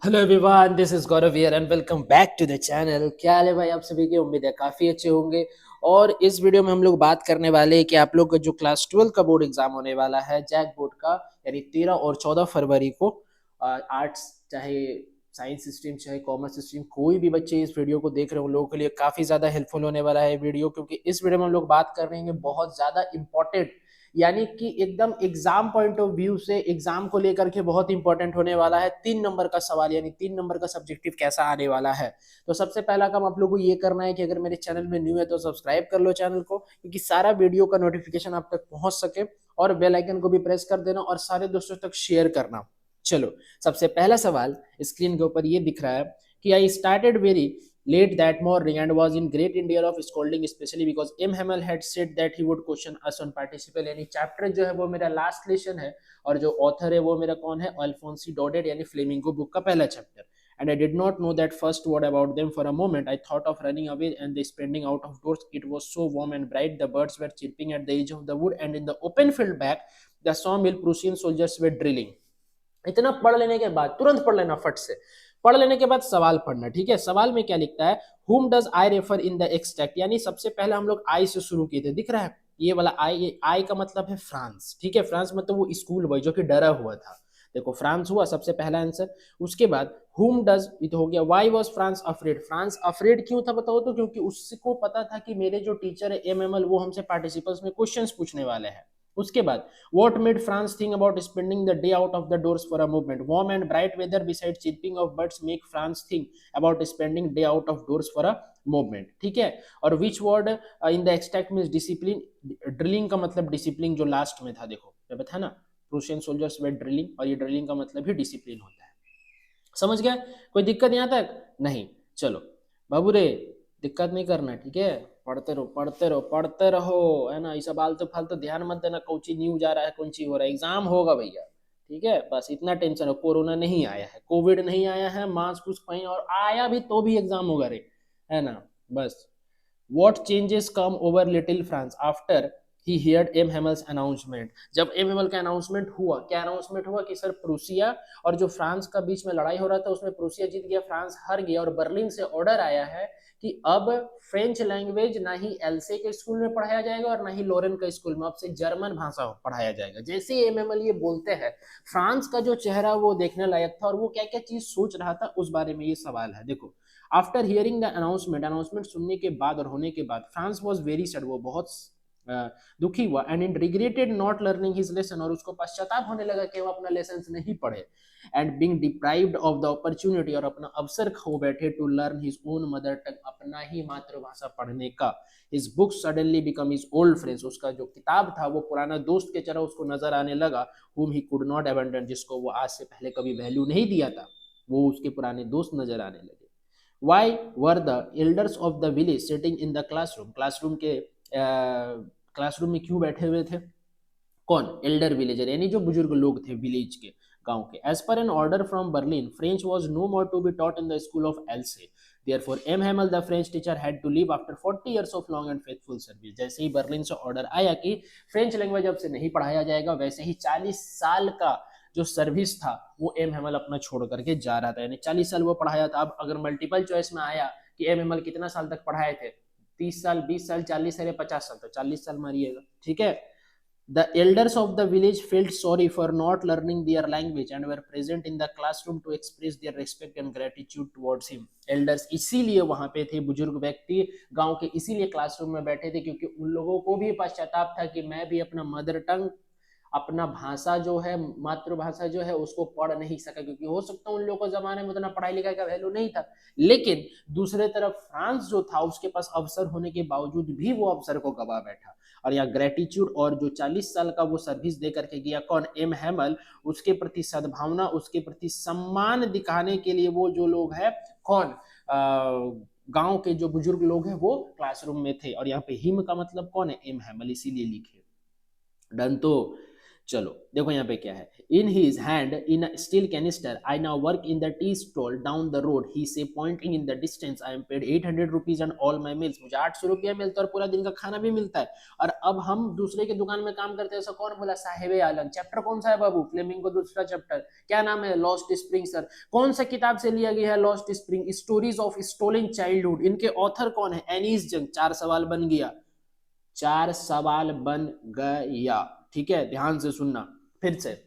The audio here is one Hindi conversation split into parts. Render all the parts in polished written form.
Hello everyone, this is Gaurav here and welcome back to the channel. क्या हाल है भाई आप सभी की? उम्मीद है काफी अच्छे होंगे। और इस वीडियो में हम लोग बात करने वाले हैं कि आप लोग का जो क्लास 12 का बोर्ड एग्जाम होने वाला है जैक बोर्ड का, यानी 13 और 14 फरवरी को। आर्ट्स चाहे साइंस स्ट्रीम चाहे कॉमर्स स्ट्रीम, कोई भी बच्चे इस वीडियो को देख रहे हो, उन लोगों के लिए काफी ज्यादा हेल्पफुल होने वाला है वीडियो, क्योंकि इस वीडियो में हम लोग बात कर रहे हैं बहुत ज्यादा इंपॉर्टेंट, यानी कि एकदम एग्जाम पॉइंट ऑफ व्यू से एग्जाम को लेकर के बहुत इंपॉर्टेंट होने वाला है। 3 नंबर का सवाल, यानी 3 नंबर का सब्जेक्टिव कैसा आने वाला है। तो सबसे पहला काम आप लोगों को ये करना है कि अगर मेरे चैनल में न्यू है तो सब्सक्राइब कर लो चैनल को, क्योंकि सारा वीडियो का नोटिफिकेशन आप तक पहुंच सके। और बेल आइकन को भी प्रेस कर देना और सारे दोस्तों तक शेयर करना। चलो, सबसे पहला सवाल स्क्रीन के ऊपर ये दिख रहा है कि I started very late that morning and was in great in danger of scolding, especially because M. Hamel had said that he would question us on participle। यानी चैप्टर जो है वो मेरा लास्ट लेसन है, और जो ऑथर है वो मेरा कौन है? अल्फोंसी डॉडेड, यानी फ्लेमिंगो बुक का पहला chapter. And I did not know that first word about them. For a moment I thought of running away and the spending out of doors. It was so warm and bright. The birds were chirping at the edge of the wood, and in the open field back the sawmill Prussian soldiers were drilling। इतना पढ़ लेने के बाद तुरंत पढ़ लेना, फट से पढ़ लेने के बाद सवाल पढ़ना। ठीक है, सवाल में क्या लिखता है? whom does I refer in the extract, यानी सबसे पहले हम लोग आई से शुरू किए थे, दिख रहा है ये वाला आई। आई का मतलब है फ्रांस। ठीक है, फ्रांस मतलब वो स्कूल बॉय जो कि डरा हुआ था। देखो, फ्रांस हुआ सबसे पहला आंसर। उसके बाद whom does, ये तो हो गया। why was France afraid, France afraid क्यों था बताओ तो? क्योंकि उसको पता था कि मेरे जो टीचर है एमएमएल वो हमसे पार्टिसिपल्स में क्वेश्चंस पूछने वाले हैं। उसके बाद what made France think about spending the day out of the doors for a movement? Warm and bright weather besides chirping of birds make France think about spending day out of doors for a movement। ठीक है, और which word in the extract means discipline? Drilling का मतलब डिसिप्लिन जो लास्ट में था, देखो जब था ना, प्रूशियन सोल्जर्स वे ड्रिलिंग, और ये ड्रिलिंग का मतलब ही डिसिप्लिन होता है। समझ गया? कोई दिक्कत यहाँ तक? नहीं। चलो बाबू रे, दिक्कत नहीं करना, ठीक है? पढ़ते रहो पढ़ते रहो पढ़ते रहो, है ना? इस आलतू फालतू ध्यान मत देना, कौन सी न्यूज आ रहा है कौन सी हो रहा है। एग्जाम होगा भैया, ठीक है? बस इतना टेंशन हो। कोरोना नहीं आया है, कोविड नहीं आया है, मास्क कुछ कहीं और आया भी तो भी एग्जाम होगा रे, है ना? बस। What changes come over little France after he heard M. Hammel's announcement? जब एम हेमल का अनाउंसमेंट हुआ, क्या अनाउंसमेंट हुआ? कि सर प्रूसिया और जो फ्रांस का बीच में लड़ाई हो रहा था उसमें प्रूसिया जीत गया, फ्रांस हार गया, और बर्लिन से ऑर्डर आया है कि अब फ्रेंच लैंग्वेज ना ही एलसे के स्कूल में पढ़ाया जाएगा और ना ही लोरेन का स्कूल में, अब से जर्मन भाषा पढ़ाया जाएगा। जैसे ही एमएमएल ये बोलते हैं, फ्रांस का जो चेहरा वो देखने लायक था, और वो क्या क्या चीज सोच रहा था उस बारे में ये सवाल है। देखो, after hearing the announcement, announcement सुनने के बाद और होने के बाद, फ्रांस वॉज वेरी सैड, वो बहुत दुखी हुआ। And in regretted not learning his lesson, और उसको पश्चाताप होने लगा कि वो अपना लेसन नहीं पढ़े। And being deprived of the opportunity, और अपना अवसर खो बैठे, to learn his own mother tongue, अपना ही मातृभाषा पढ़ने का। His book suddenly become his old friends, उसका जो किताब था वो पुराना दोस्त के तरह उसको नजर आने लगा। whom he could not abandon, जिसको वो आज से पहले कभी वैल्यू नहीं दिया था, वो उसके पुराने दोस्त नजर आने लगे। Why were the elders of the village sitting in the classroom? Classroom के क्लासरूम में क्यों बैठे हुए थे? कौन? एल्डर विलेजर, यानी जो बुजुर्ग लोग थे विलेज के, गांव के। As per an order from Berlin, French was no more to be taught in the school of Alsace. Therefore, M. Hamel, the French teacher, had to leave after 40 years of long and faithful service। जैसे ही बर्लिन से ऑर्डर आया कि फ्रेंच लैंग्वेज अब से नहीं पढ़ाया जाएगा, वैसे ही 40 साल का जो सर्विस था वो एम हेमल अपना छोड़ करके जा रहा था। यानी 40 साल वो पढ़ाया था। अब अगर मल्टीपल चॉइस में आया कि एम हेमल कितना साल तक पढ़ाए थे, 30 साल, 20 साल, 40 साल या 50 साल, तो 40 साल मारिएगा। ठीक है। The elders of the village felt sorry for not learning their language and were present in the classroom to express their respect and gratitude towards him। elders इसीलिए वहां पे थे, बुजुर्ग व्यक्ति गांव के इसीलिए क्लासरूम में बैठे थे, क्योंकि उन लोगों को भी पश्चाताप था कि मैं भी अपना मदर टंग, अपना भाषा जो है, मातृभाषा जो है उसको पढ़ नहीं सका, क्योंकि हो सकता है उन लोगों के जमाने में उतना पढ़ाई लिखाई का वैल्यू नहीं था। लेकिन दूसरे तरफ फ्रांस जो था उसके पास अवसर होने के बावजूद भी वो अवसर को गवा बैठा। और यहाँ ग्रेटिट्यूड, और जो 40 साल का वो सर्विस दे करके गया कौन? एम हेमल, उसके प्रति सद्भावना, उसके प्रति सम्मान दिखाने के लिए वो जो लोग हैं कौन, गांव के जो बुजुर्ग लोग हैं वो क्लासरूम में थे। और यहाँ पे हिम का मतलब कौन है? एम हेमल, इसीलिए लिखे। डन तो। चलो देखो यहाँ पे क्या है, in his hand in a steel canister. I now work in the tea stall down the road, he say, pointing in the distance. I am paid 800 rupees and all my meals. मुझे 800 रुपया मिलता है और पूरा दिन का खाना भी मिलता है। और अब हम दूसरे के दुकान में काम करते हैं। ऐसा कौन बोला? साहिब आलम। चैप्टर कौन सा है बाबू? फ्लेमिंगो दूसरा चैप्टर। क्या नाम है? Lost spring. सर कौन सा किताब से लिया गया है lost spring? Stories of stolen childhood. इनके ऑथर कौन है? एनीस जंग। 4 सवाल बन गया, 4 सवाल बन गया। ठीक है, ध्यान से सुनना फिर से।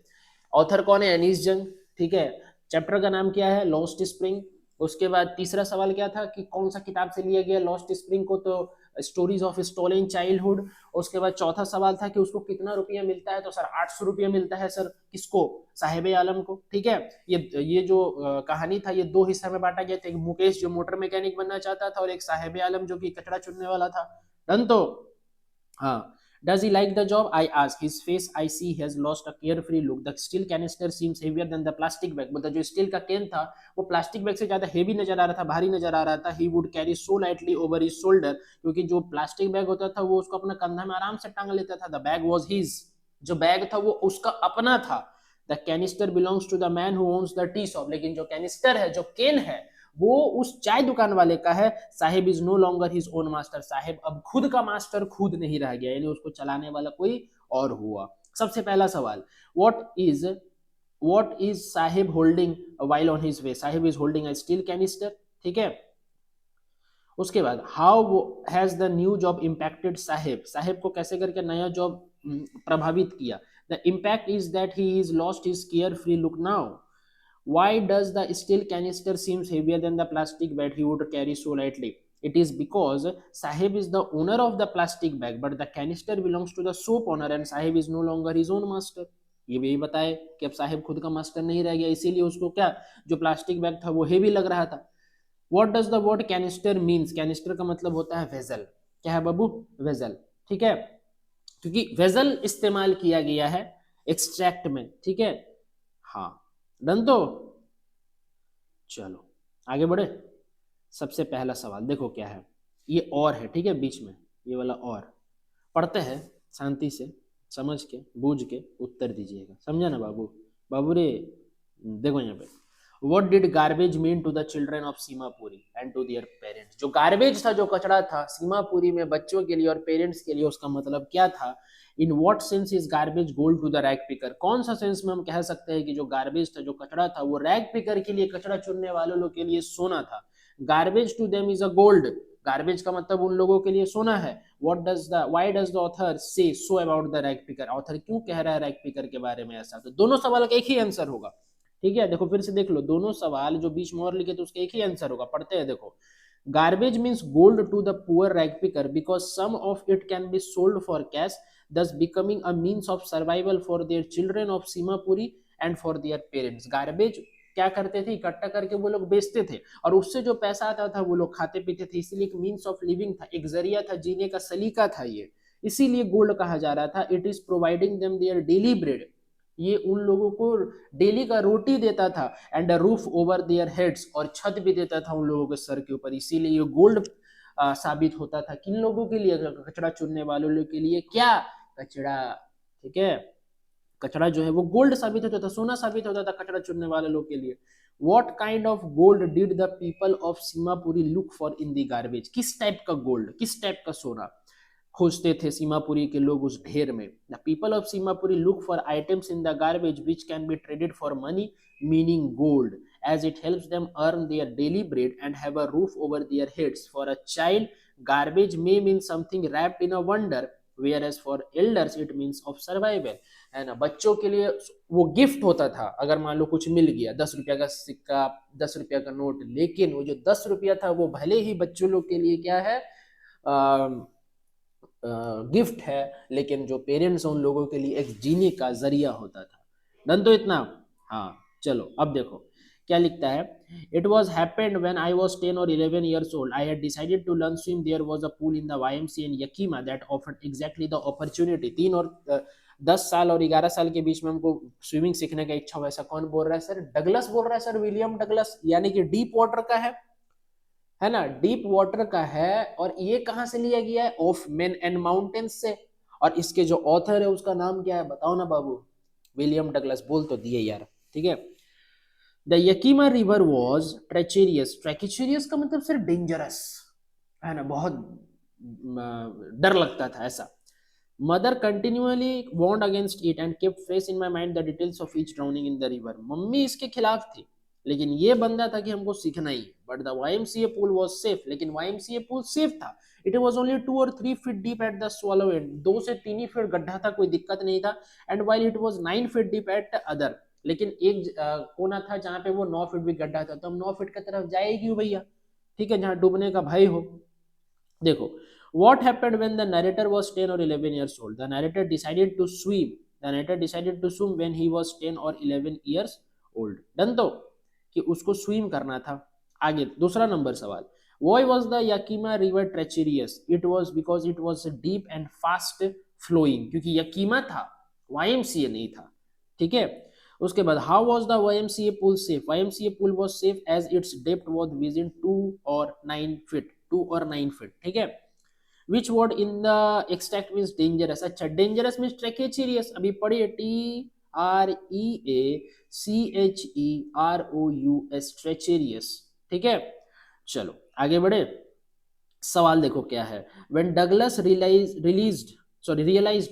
ऑथर कौन है? एनीस जंग। ठीक है, चैप्टर का नाम क्या है? Lost spring. उसके बाद तीसरा सवाल क्या था कि कौन सा किताब से लिया गया लॉस्ट स्प्रिंग को? तो स्टोरीज ऑफ स्टोलन चाइल्डहुड। उसके बाद चौथा सवाल था कि उसको कितना रुपया मिलता है? तो सर 800 रुपया मिलता है। सर किसको? साहिब आलम को। ठीक है, ये जो कहानी था ये 2 हिस्से में बांटा गया था। एक मुकेश जो मोटर मैकेनिक बनना चाहता था और एक साहिब आलम जो कि कचरा चुनने वाला था। डन तो हाँ। Does he like the job? I ask. His face I see has lost a carefree look. The steel canister seems heavier than the plastic bag. मतलब जो स्टील का कैन था वो प्लास्टिक बैग से ज्यादा हेवी नजर आ रहा था, भारी नजर आ रहा था। He would carry so lightly over his shoulder, क्योंकि जो प्लास्टिक बैग होता था वो उसको अपना कंधा में आराम से टांग लेता था। The bag was his. जो बैग था वो उसका अपना था। The canister belongs to the man who owns the tea shop. लेकिन जो कैनिस्टर है, जो केन है, वो उस चाय दुकान वाले का है। Saheb is no longer his own master. Saheb अब खुद का मास्टर खुद नहीं रह गया, यानी उसको चलाने वाला कोई और हुआ। सबसे पहला सवाल, what is Sahib holding while on his way? Sahib is holding a steel canister. ठीक है, उसके बाद how has the new job impacted Sahib? Sahib को कैसे करके नया जॉब प्रभावित किया? The impact is that he is lost his care free look now. Why does the steel canister seems heavier than the plastic bag he would carry so lightly? It is because Sahib is the owner of the plastic bag, but the canister belongs to the soap owner and Sahib is no longer his own master. ये भी बताए कि अब साहिब खुद का मास्टर नहीं रह गया, इसीलिए उसको क्या जो प्लास्टिक बैग था वो हेवी लग रहा था। What does the word canister means? Canister का मतलब होता है वेजल। क्या है बाबू? वेजल। ठीक है, क्योंकि वेजल इस्तेमाल किया गया है एक्सट्रैक्ट में। ठीक है, हाँ डन तो चलो आगे बढ़े। सबसे पहला सवाल देखो क्या है, ये और है। ठीक है, बीच में ये वाला और पढ़ते हैं, शांति से समझ के बूझ के उत्तर दीजिएगा। समझा ना बाबू? बाबू रे देखो यहाँ पे, what did garbage mean to the children of Seemapuri and to their parents? जो गार्बेज था, जो कचरा था सीमापुरी में बच्चों के लिए और पेरेंट्स के लिए, उसका मतलब क्या था? In what sense is garbage gold to the rag picker? कौन सा सेंस में हम कह सकते हैं कि जो गार्बेज था, जो कचरा था, वो रैग पिकर के लिए, कचरा चुनने वालों लोग के लिए सोना था? Garbage to them is a gold. Garbage का मतलब उन लोगों के लिए सोना है। व्हाई डज द ऑथर से so about the rag picker? Author क्यों कह रहा है रैग पिकर के बारे में ऐसा? तो दोनों सवाल का एक ही आंसर होगा। ठीक है, देखो फिर से देख लो, दोनों सवाल जो बीच में और लिखे तो उसका एक ही आंसर होगा। पढ़ते हैं, देखो। Garbage means gold to the poor rag picker because some of it can be sold for cash, thus becoming a means of survival for their children of Seemapuri and for their parents। Garbage क्या करते थे? इकट्ठा करके वो लोग बेचते थे और उससे जो पैसा आता था वो लोग खाते पीते थे, इसीलिए एक मीन्स ऑफ लिविंग था, एक जरिया था, जीने का सलीका था ये, इसीलिए गोल्ड कहा जा रहा था। It is providing them their daily bread, ये उन लोगों को डेली का रोटी देता था। And roof over their heads, और छत भी देता था उन लोगों के सर के ऊपर, इसीलिए ये गोल्ड साबित होता था। किन लोगों के लिए? कचरा चुनने वालों लोग के लिए। क्या? कचरा। ठीक है, कचरा जो है वो गोल्ड साबित होता था, सोना साबित होता था कचरा चुनने वाले लोग के लिए। What kind of gold did the people of Seemapuri look for in the garbage? किस टाइप का गोल्ड, किस टाइप का सोना खोजते थे सीमापुरी के लोग उस ढेर में? The people of Seemapuri look for items in the garbage which can be traded for money, meaning gold, as it helps them earn their daily bread and have a roof over their heads. For a child, garbage may mean something wrapped in a wonder, whereas for elders it means of survival। है ना, बच्चों के लिए वो गिफ्ट होता था। अगर मान लो कुछ मिल गया, 10 रुपया का सिक्का, 10 रुपया का नोट, लेकिन वो जो 10 रुपया था वो भले ही बच्चों लोग के लिए क्या है, गिफ्ट है, लेकिन जो पेरेंट्स उन लोगों के लिए एक जीने का जरिया होता था। डन तो इतना? हाँ चलो अब देखो क्या लिखता है। It was happened when I was 10 or 11 years old. I had decided to learn swim. There was a pool in the YMCA in Yakima that offered exactly the opportunity. 3 और 10 साल और 11 साल के बीच में हमको स्विमिंग सीखने का इच्छा हुआ। ऐसा कौन बोल रहा है सर? डगलस बोल रहा है सर, विलियम डगलस, यानी कि डीप वाटर का है ना, डीप वाटर का है। और ये कहां से लिया गया है? ऑफ मेन एंड माउंटेन्स से। और इसके जो ऑथर है उसका नाम क्या है? बताओ ना बाबू, विलियम डगलस बोल तो दिए यार, ठीक है। द यकीमा रिवर वॉज ट्रेचेरियस, ट्रेचेरियस का मतलब सिर्फ डेंजरस है ना, बहुत डर लगता था ऐसा। Mother continuously warned against it and kept fresh in my mind the details of each drowning in the river. मम्मी इसके खिलाफ थी, लेकिन ये बंदा था कि हमको सीखना ही। But the YMCA pool was safe, लेकिन YMCA पूल सेफ था। इट वॉज ओनली 2 और 3 feet deep at the swallow end, 2 से 3 ही फीट गड्ढा था, कोई दिक्कत नहीं था। And while it was 9 feet deep eight other, लेकिन एक कोना था जहां पे वो 9 फीट भी गड्ढा था, तो हम 9 फीट की तरफ जाएगी भैया, ठीक है, जहां डूबने का भय हो। देखो, what happened when the narrator was 10 or 11 years old? The narrator decided to swim. The narrator decided to swim when he was 10 or 11 years old. Done तो कि उसको स्विम करना था। आगे दूसरा नंबर सवाल, why was the Yakima river treacherous? It was because it was deep and fast flowing, क्योंकि यकीमा था, YMCA नहीं था, ठीक है। उसके बाद, how was the YMCA pool safe? YMCA pool was safe as its depth was within 2 or 9 feet, 2 और 9 फीट, ठीक है। Which word in the extract means dangerous? अच्छा, डेंजरस मीन्स ट्रेकेचेरियस, अभी पढ़िए, TREACHEROUS, ट्रेचेरियस, ठीक है। चलो आगे बढ़े, सवाल देखो क्या है। When Douglas realized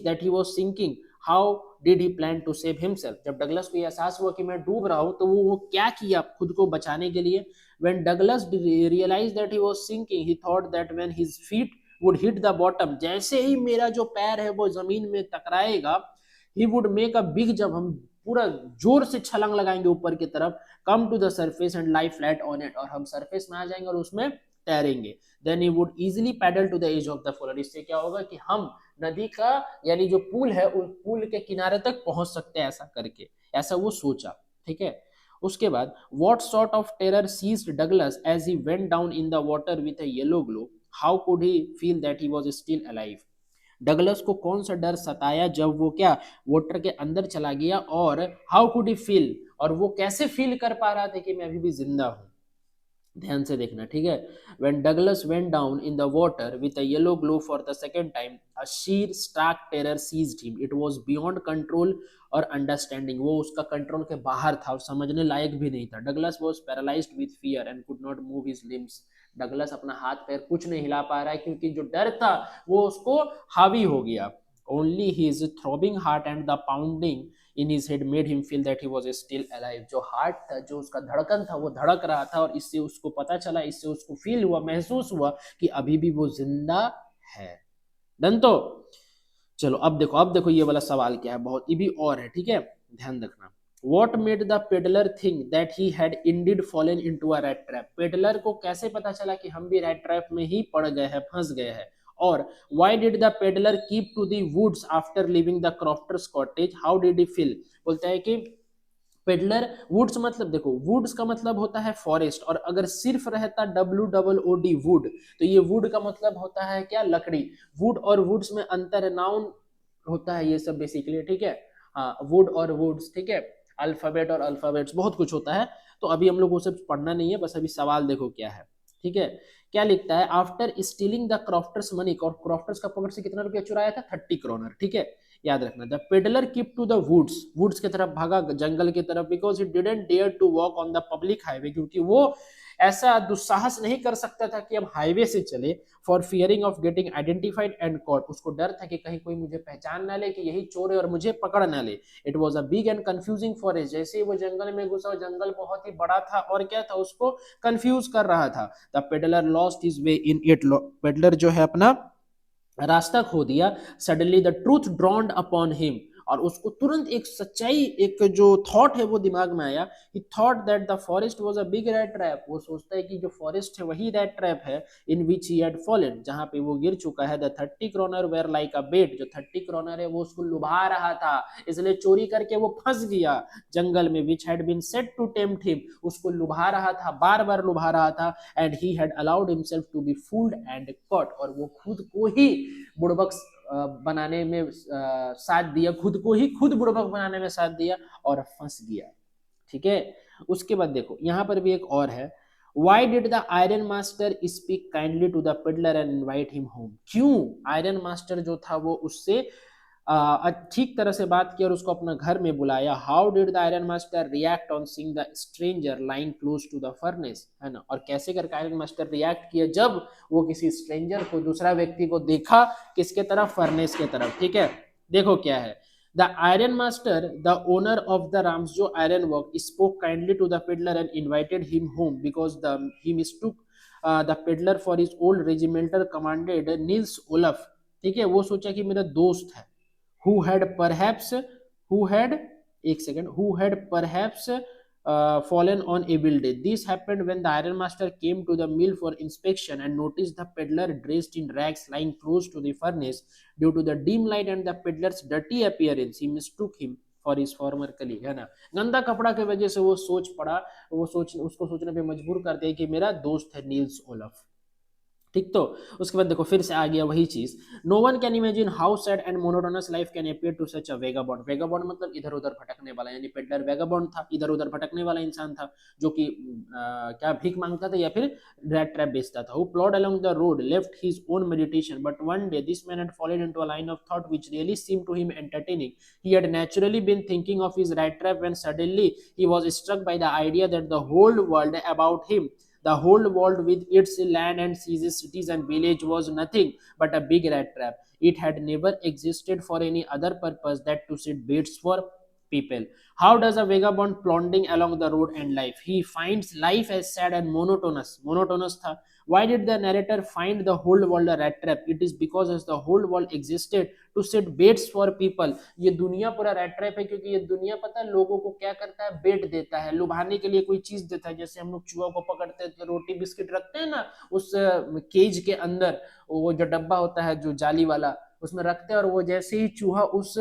that he was sinking, how did he plan to save himself? जब डगलस को एहसास हुआ कि मैं डूब रहा हूं, तो वो क्या किया खुद को बचाने के लिए? When Douglas realized that he was sinking, he thought that when his feet would hit the bottom, जैसे ही मेरा जो पैर है वो जमीन में टकराएगा, he would make a big jump, हम पूरा जोर से छलांग लगाएंगे ऊपर की तरफ, come to the surface and lie flat on it, और हम सरफेस में आ जाएंगे और उसमें तैरेंगे। Then he would easily paddle to the edge of the floor, इससे क्या होगा कि हम नदी का यानी जो पुल है उस पुल के किनारे तक पहुंच सकते हैं, ऐसा करके, ऐसा वो सोचा, ठीक है। उसके बाद, what sort of terror seized Douglas as he went down in the water with a yellow glow, how could he feel that he was still alive? Douglas को कौन सा डर सताया जब वो क्या वाटर के अंदर चला गया, और हाउ कुड ही फील, और वो कैसे फील कर पा रहा था कि मैं अभी भी जिंदा हूं? ध्यान से देखना, ठीक है। When Douglas went down in the water with a yellow glow for the second time, a sheer stark terror seized him. It was beyond control और अंडरस्टैंडिंग, वो उसका कंट्रोल के बाहर था और समझने लायक भी नहीं था। Douglas was paralysed with fear and could not move his limbs. Douglas अपना हाथ पैर कुछ नहीं हिला पा रहा है, क्योंकि जो डर था वो उसको हावी हो गया। Only his throbbing heart and the pounding in his head made him feel that he was still alive. जो हार्ट था, जो उसका धड़कन था, वो धड़क रहा था, और इससे उसको पता चला, इससे उसको फील हुआ, महसूस हुआ कि अभी भी वो जिंदा है। डन तो चलो अब देखो ये वाला सवाल क्या है, बहुत ये भी और है, ठीक है, ध्यान रखना। What made the peddler think that he had indeed fallen into a rat trap? Peddler को कैसे पता चला कि हम भी रैट ट्रैप में ही पड़ गए हैं, फंस गए हैं? और why did the peddler keep to the woods after leaving the crofter's cottage? How did he feel? बोलता है कि पेडलर, वुड्स मतलब देखो, वुड्स का मतलब होता है फॉरेस्ट, और अगर सिर्फ रहता WOOD वुड, तो ये वुड का मतलब होता है क्या, लकड़ी। वुड और वुड्स में अंतर है, नाउन होता है ये सब बेसिकली, ठीक है। हाँ, वुड और वुड्स, ठीक है, अल्फाबेट और अल्फाबेट्स, बहुत कुछ होता है, तो अभी हम लोग वो सब पढ़ना नहीं है, बस अभी सवाल देखो क्या है, ठीक है। क्या लिखता है, आफ्टर स्टीलिंग द क्रॉफ्टर्स मनी, और क्रॉफ्टर्स का पॉकेट से कितना रुपया चुराया था, 30 क्रोनर, ठीक है, याद रखना। The peddler keep to the woods, woods की तरफ भागा, जंगल की तरफ, because he didn't dare to walk on the public highway, क्योंकि वो ऐसा दुस्साहस नहीं कर सकता था कि हम हाईवे से चले, for fearing of getting identified and caught, उसको डर था कि कहीं कोई मुझे पहचान ना ले, कि यही चोर है और मुझे पकड़ ना ले। It was a big and confusing forest, जैसे ही वो जंगल में घुसा, जंगल बहुत ही बड़ा था और क्या था, उसको कंफ्यूज कर रहा था। The peddler lost his way in it, peddler जो है अपना रास्ता खो दिया। Suddenly the truth ड्रॉन्ड upon him, और उसको तुरंत एक सच्चाई, एक जो थॉट है वो दिमाग में आया। ही thought that the forest was a big rat trap, वो सोचता है कि जो फॉरेस्ट है वही रैट ट्रैप है, इन विच ही हैड फॉलन, जहां पे वो गिर चुका है। The 30 kronor were like a bait, जो 30 क्रोनर है वो उसको लुभा रहा था, इसलिए चोरी करके वो फंस गया जंगल में। Which had been set to tempt him, उसको लुभा रहा था, बार बार लुभा रहा था। And he had allowed himself to be fooled and caught, और वो खुद को ही बुड़बक बनाने में साथ दिया, खुद को ही खुद बुड़बक बनाने में साथ दिया और फंस गया, ठीक है। उसके बाद देखो यहां पर भी एक और है, Why did the Iron Master speak kindly to the peddler and invite him home? क्यों आयरन मास्टर जो था वो उससे ठीक तरह से बात की और उसको अपना घर में बुलाया। How did the iron master react on seeing the stranger lying close to the furnace, है ना, और कैसे करके आयरन मास्टर रिएक्ट किया जब वो किसी स्ट्रेंजर को, दूसरा व्यक्ति को देखा किसके तरफ, फर्नेस के तरफ। ठीक है, देखो क्या है। The iron master, the owner of the Rams, जो iron work, spoke kindly to the peddler and invited him home because the he mistook the peddler for his old regimental commanded Nils Olof. ठीक है, वो सोचा कि मेरा दोस्त है, who had perhaps who had एक second who had perhaps fallen on evil day. This happened when the iron master came to the mill for inspection and noticed the peddler dressed in rags lying close to the furnace. Due to the dim light and the peddler's dirty appearance, he mistook him for his former colleague, है ना। गंदा कपड़ा की वजह से वो सोच पड़ा, वो सोच उसको सोचने पे मजबूर कर दिया कि मेरा दोस्त है नील्स ओलफ। ठीक, तो उसके बाद देखो फिर से आ गया वही चीज। No one can imagine how sad and monotonous life can appear to such a vagabond. Vagabond मतलब इधर उधर भटकने वाला, यानी पेडलर वेगाबॉन्ड था, इधर उधर भटकने वाला इंसान था, जो कि क्या भीख मांगता था या फिर रैट ट्रैप बेचता था। Who plodded along the road left his own meditation but one day this man had fallen into a line of thought which really seemed to him entertaining. He had naturally been thinking of his rat trap when suddenly he was struck by the idea that the whole world about him, the whole world with its land and seas, cities and village was nothing but a big rat trap. It had never existed for any other purpose than to set baits for people. How does a vagabond plodding along the road end life? He finds life as sad and monotonous. Monotonous था। Why did the narrator find the whole world a rat trap? It is because as the whole world existed to set baits for people. ये दुनिया पूरा रैट ट्रैप है, क्योंकि ये दुनिया पता है लोगों को क्या करता है, बेट देता है, लुभाने के लिए कोई चीज देता है। जैसे हम लोग चूहा को पकड़ते हैं तो रोटी बिस्किट रखते हैं ना उस केज के अंदर, वो जो डब्बा होता है जो जाली वाला, उसमें रखते हैं, और वो जैसे ही चूहा उस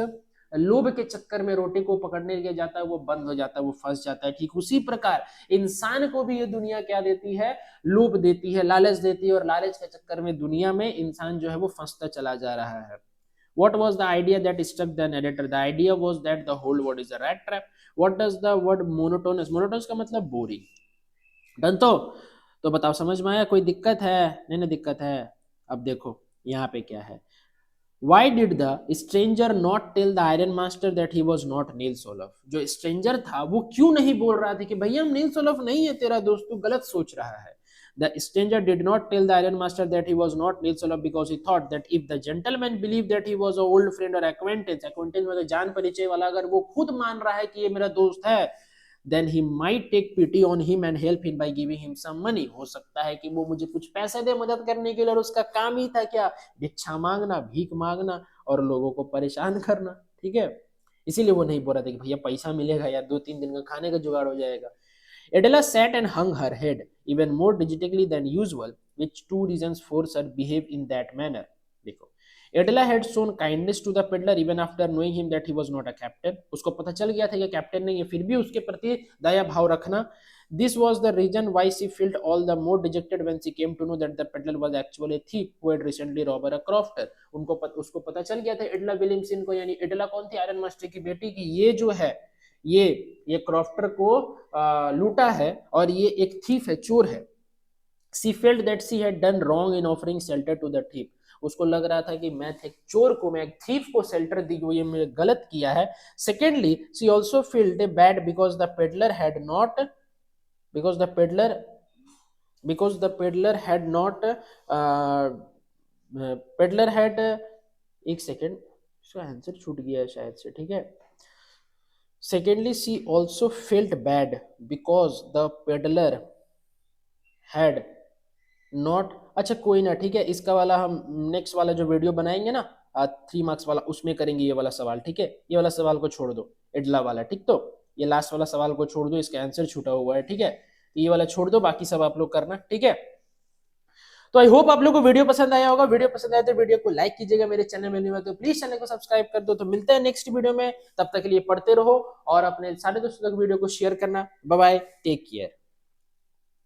लोभ के चक्कर में रोटी को पकड़ने के लिए जाता है वो बंद हो जाता है, वो फंस जाता है। ठीक उसी प्रकार इंसान को भी ये दुनिया क्या देती है, लोभ देती है, लालच देती है, और लालच के चक्कर में दुनिया में इंसान जो है वो फंसता चला जा रहा है। What was the idea that struck the narrator? The idea was that the whole world is a rat trap. What does the word monotonous? Monotonous का मतलब boring. डन तो बताओ समझ में आया? कोई दिक्कत है? नहीं ना दिक्कत है। अब देखो यहाँ पे क्या है। Why did the stranger not tell the iron master that he was not Neil Solov? जो स्ट्रेंजर था वो क्यों नहीं बोल रहा था कि भैया हम नील सोलफ नहीं है, तेरा दोस्त तू गलत सोच रहा है। The stranger did not tell the iron master that he was not Neil Solov because he thought that if the gentleman believed that he was an old friend or acquaintance, acquaintance मतलब जान परिचय वाला, अगर वो खुद मान रहा है कि ये मेरा दोस्त है, then he might take pity on him and help him by giving him some money. हो सकता है कि वो मुझे कुछ पैसे दे मदद करने के लिए, और उसका काम ही था क्या, भिक्षा मांगना, भीख मांगना और लोगों को परेशान करना। ठीक है, इसीलिए वो नहीं बोल रहा था कि भैया पैसा मिलेगा या 2-3 दिन का खाने का जुगाड़ हो जाएगा। Adela sat and hung her head even more digitally than usual, which two reasons forced her behave in that manner. देखो, Adela had shown kindness to the peddler even after knowing him that he was not a captain. उसको पता चल गया था कि कैप्टन नहीं है, फिर भी उसके प्रति दया भाव रखना। This was the reason why she felt all the more dejected when she came to know that the peddler was actually a thief who had recently robbed a crofter. उसको पता चल गया था एडला विलियमसन को, यानी एडला कौन थी, आयरन मास्टर की बेटी, की ये जो है ये क्रॉफ्टर को लूटा है और ये एक थीफ है, चोर है। She felt that she had done wrong in offering shelter to the thief. उसको लग रहा था कि मैं एक चोर को, मैं एक थीफ को शेल्टर दी, ये मैंने गलत किया है। Secondly she also felt bad because the peddler had not peddler had एक सेकेंड, इसका आंसर छूट गया है शायद से। ठीक है, secondly she also felt bad because the peddler had not, अच्छा कोई ना, ठीक है, इसका वाला हम नेक्स्ट वाला जो वीडियो बनाएंगे ना 3 मार्क्स वाला, उसमें करेंगे ये वाला सवाल। ठीक है, ये वाला सवाल को छोड़ दो, एडला वाला। ठीक, तो ये लास्ट वाला सवाल को छोड़ दो, इसका आंसर छूटा हुआ है। ठीक है, ये वाला छोड़ दो, बाकी सब आप लोग करना। ठीक है, तो आई होप आप लोग को वीडियो पसंद आया होगा। वीडियो पसंद आया तो वीडियो को लाइक कीजिएगा, मेरे चैनल में नहीं हुआ तो प्लीज चैनल को सब्सक्राइब कर दो। तो मिलते हैं नेक्स्ट वीडियो में, तब तक के लिए पढ़ते रहो और अपने सारे दोस्तों तक वीडियो को शेयर करना। Bye bye, take care.